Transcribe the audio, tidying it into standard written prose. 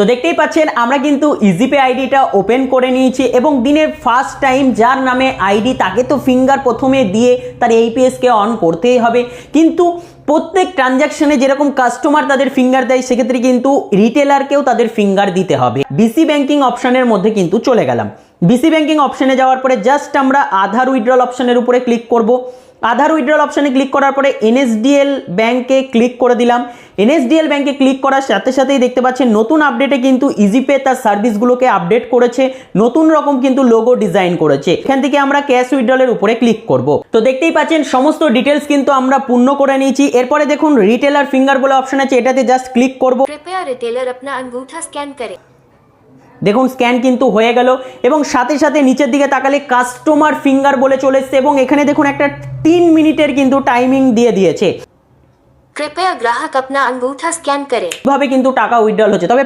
তো দেখতেই পাচ্ছেন আমরা কিন্তু ইজিপে আইডিটা ওপেন করে নিয়েছি এবং দিনের ফার্স্ট টাইম যার নামে আইডি তাকে তো ফিঙ্গার প্রথমে দিয়ে তার এইপিএসকে অন করতেই হবে, কিন্তু প্রত্যেক ট্রানজ্যাকশনে যেরকম কাস্টমার তাদের ফিঙ্গার দেয় সেক্ষেত্রে কিন্তু রিটেলারকেও তাদের ফিঙ্গার দিতে হবে। বিসি ব্যাংকিং অপশনের মধ্যে কিন্তু চলে গেলাম। বিসি ব্যাংকিং অপশনে যাওয়ার পরে জাস্ট আমরা আধার উইথড্রল অপশনের উপরে ক্লিক করব। আধার উইথড্রল অপশনে ক্লিক করার পরে এনএসডিএল ব্যাংকে ক্লিক করে দিলাম। এনএসডিএল ব্যাংকে ক্লিক করার সাথে সাথেই দেখতে পাচ্ছেন নতুন আপডেটে কিন্তু ইজিপে তার সার্ভিসগুলোকে আপডেট করেছে, নতুন রকম কিন্তু লোগো ডিজাইন করেছে। এখান থেকে আমরা ক্যাশ উইথড্রলের উপরে ক্লিক করব। তো দেখতেই পাচ্ছেন সমস্ত ডিটেলস কিন্তু আমরা পূর্ণ করে নিয়েছি। এরপরে দেখুন রিটেলার ফিঙ্গার বলে অপশন আছে, এটাতে জাস্ট ক্লিক করব। कृपया रिटेलर अपना अंगूठा स्कैन करें। দেখুন স্ক্যান কিন্তু হয়ে গেল এবং সাথে সাথে নিচের দিকে তাকালে কাস্টমার ফিঙ্গার বলে চলে এসছে এবং এখানে দেখুন একটা 3 মিনিটের কিন্তু টাইমিং দিয়ে দিয়েছে। कृपया ग्राहक अपना अंगूठा स्कैन करें। এভাবে কিন্তু টাকা উইথড্রল হচ্ছে। তবে